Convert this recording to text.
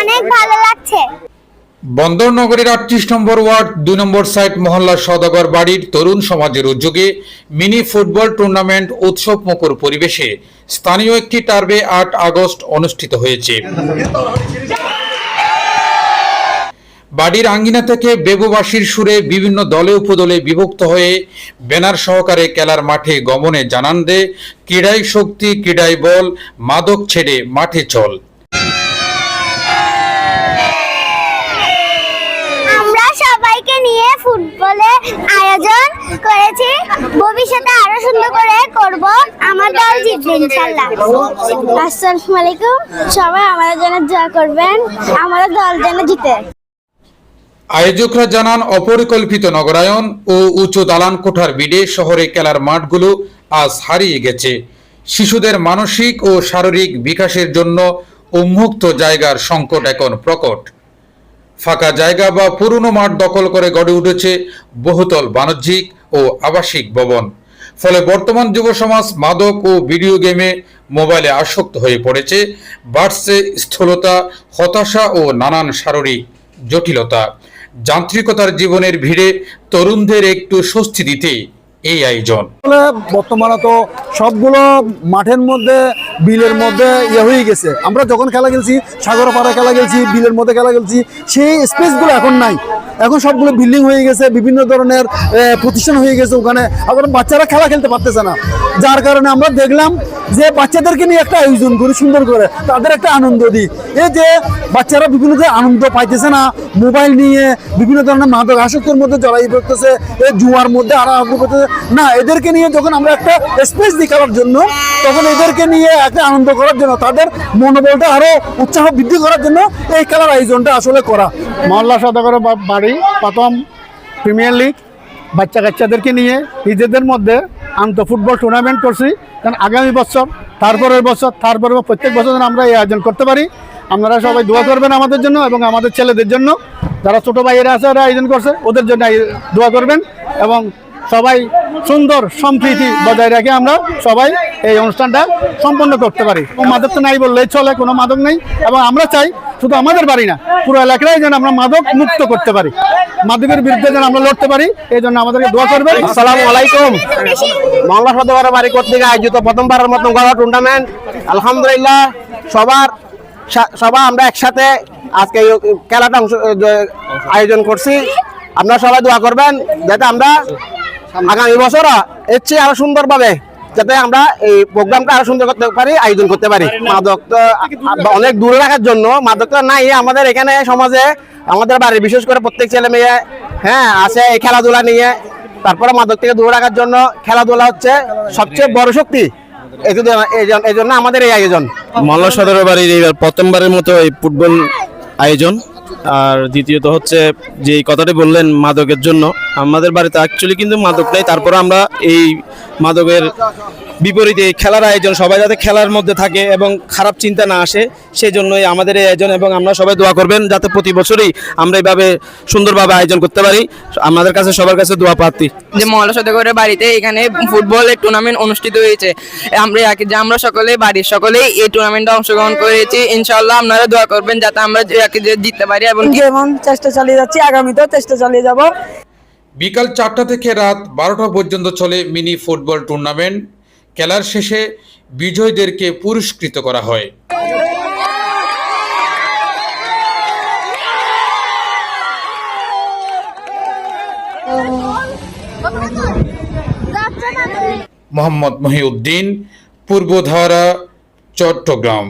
অনেক ভালো লাগছে। বন্দরনগরীর 38 নম্বর ওয়ার্ড 2 নম্বর সাইট মহল্লা সওদাগর বাড়ির তরুণ সমাজের উদ্যোগে মিনি ফুটবল টুর্নামেন্ট উৎসব মুখর পরিবেশে স্থানীয় একটি টার্বে 8 আগস্ট অনুষ্ঠিত হয়েছে। বাড়ির আঙ্গিনা থেকে বেবুবাসীর সুরে বিভিন্ন দলে উপদলে বিভক্ত হয়ে ব্যানার সহকারে খেলার মাঠে গমনে জানান দে ক্রীড়াই শক্তি, ক্রীড়াই বল, মাদক ছেড়ে মাঠে চল। আমরা সবাইকে নিয়ে ফুটবলের আয়োজন করেছি, ভবিষ্যতে আরো সুন্দর করে করব। আমার দল জিতবে ইনশাআল্লাহ। আসসালামু আলাইকুম, সবাই আমাদের জন্য দোয়া করবেন, আমাদের দল যেন জিতে। আয়োজকরা জানান অপরিকল্পিত নগরায়ন ও উঁচু দালান কোঠার ভিড়ে শহরে খেলার মাঠগুলো আজ হারিয়ে গেছে। শিশুদের মানসিক ও শারীরিক বিকাশের জন্য উন্মুক্ত জায়গার সংকট এখন প্রকট। ফাঁকা জায়গা বা পুরনো মাঠ দখল করে গড়ে উঠেছে বহুতল বাণিজ্যিক ও আবাসিক ভবন। ফলে বর্তমান যুব সমাজ মাদক ও ভিডিও গেমে, মোবাইলে আসক্ত হয়ে পড়েছে। বাড়ছে স্থূলতা, হতাশা ও নানান শারীরিক জটিলতা। যান্ত্রিকতার জীবনের ভিড়ে তরুণদের একটু স্বস্তি দিতে এই আয়োজন। বর্তমানে তো সবগুলো মাঠের মধ্যে, বিলের মধ্যে হয়ে গেছে। আমরা যখন খেলা খেলছি, সাগর পাড়া খেলা খেলছি, বিলের মধ্যে খেলা খেলছি, সেই স্পেসগুলো এখন নাই। এখন সবগুলো বিল্ডিং হয়ে গেছে, বিভিন্ন ধরনের প্রতিষ্ঠান হয়ে গেছে ওখানে। আবার বাচ্চারা খেলা খেলতে পারতেছে না, যার কারণে আমরা দেখলাম যে বাচ্চাদেরকে নিয়ে একটা আয়োজন করি, সুন্দর করে তাদের একটা আনন্দ দিই। এই যে বাচ্চারা বিভিন্ন আনন্দ পাইতেছে না, মোবাইল নিয়ে বিভিন্ন ধরনের মাদক আসক্তির মধ্যে জড়াই পড়তেছে, এই জুয়ার মধ্যে আড়াআড়ি করতেছে না। এদেরকে নিয়ে যখন আমরা একটা স্পেস দিই খেলার জন্য, তখন এদেরকে নিয়ে একটা আনন্দ করার জন্য, তাদের মনোবলটা আরো উৎসাহ বৃদ্ধি করার জন্য এই খেলার আয়োজনটা আসলে করা। মহল্লা সওদাগরের বাড়ি প্রথম প্রিমিয়ার লিগ বাচ্চা কাচ্চাদেরকে নিয়ে নিজেদের মধ্যে আন্তঃ ফুটবল টুর্নামেন্ট করছি। কারণ আগামী বছর, তারপরের বছর, প্রত্যেক বছর যেন আমরা এই আয়োজন করতে পারি। আপনারা সবাই দোয়া করবেন আমাদের জন্য এবং আমাদের ছেলেদের জন্য, যারা ছোটো ভাইয়েরা আছে ওরা আয়োজন করছে, ওদের জন্য দোয়া করবেন। এবং সবাই সুন্দর সম্প্রীতি বজায় রেখে আমরা সবাই এই অনুষ্ঠানটা সম্পন্ন করতে পারি। মাদক তো নাই বললেই চলে, কোনো মাদক নেই। এবং আমরা চাই শুধু আমাদের বাড়ি না, পুরো এলাকায় যেন আমরা মাদক মুক্ত করতে পারি, মাদকের বিরুদ্ধে যেন আমরা লড়তে পারি। এই জন্য আমাদেরকে দোয়া করবেন। আসসালামু আলাইকুম। মহল্লা সওদাগর বাড়ি কর্তৃক আয়োজিত প্রথমবারের মতন গড়া টুর্নামেন্ট, আলহামদুলিল্লাহ সবাই আমরা একসাথে আজকে এই খেলাটা আয়োজন করছি। আপনারা সবাই দোয়া করবেন যাতে আমরা আগামী বছর এর চেয়ে আরো সুন্দরভাবে যাতে আমরা এই প্রোগ্রামটা আরো সুন্দর করতে পারি, আয়োজন করতে পারি। মাদক অনেক দূরে রাখার জন্য, মাদক নাই আমাদের এখানে সমাজে, আমাদের বাড়ির বিশেষ করে প্রত্যেক ছেলে মেয়ে আছে এই খেলাধুলা নিয়ে। তারপরে মাদক থেকে দূরে রাখার জন্য খেলাধুলা হচ্ছে সবচেয়ে বড় শক্তি। এই জন্য আমাদের এই আয়োজন। মহল্লা সদর বাড়ির এইবার প্রথমবারের মতো এই ফুটবল আয়োজন। আর দ্বিতীয়ত হচ্ছে যে কথাটি বললেন মাদকের জন্য, আমাদের বাড়িতে অ্যাকচুয়ালি কিন্তু মাদক নেই, তারপর আমরা এই মাদকের বিপরীতে খেলার আয়োজন, সবাই যাতে খেলার মধ্যে থাকে এবং খারাপ চিন্তা না আসে, সেই জন্যই আমাদের এই আয়োজন। এবং আমরা সবাই দোয়া করবেন যাতে প্রতি বছরই আমরা এইভাবে সুন্দরভাবে আয়োজন করতে পারি। আমাদের কাছে সবার কাছে দোয়া প্রার্থী। যে মহল্লা সওদাগরের বাড়িতে এখানে ফুটবলের টুর্নামেন্ট অনুষ্ঠিত হয়েছে, আমরা সকলে বাড়ির সকলেই এই টুর্নামেন্টে অংশগ্রহণ করেছি। ইনশাআল্লাহ আপনারা দোয়া করবেন যাতে আমরা জিততে পারি এবং যেমন চেষ্টা চালিয়ে যাচ্ছি, আগামীতেও চেষ্টা চালিয়ে যাব। বিকাল 4টা থেকে রাত 12টা পর্যন্ত চলে মিনি ফুটবল টুর্নামেন্ট। খেলার শেষে বিজয়ীদেরকে পুরস্কৃত করা হয়। মোহাম্মদ মহিউদ্দিন, পূর্বধারা, চট্টগ্রাম।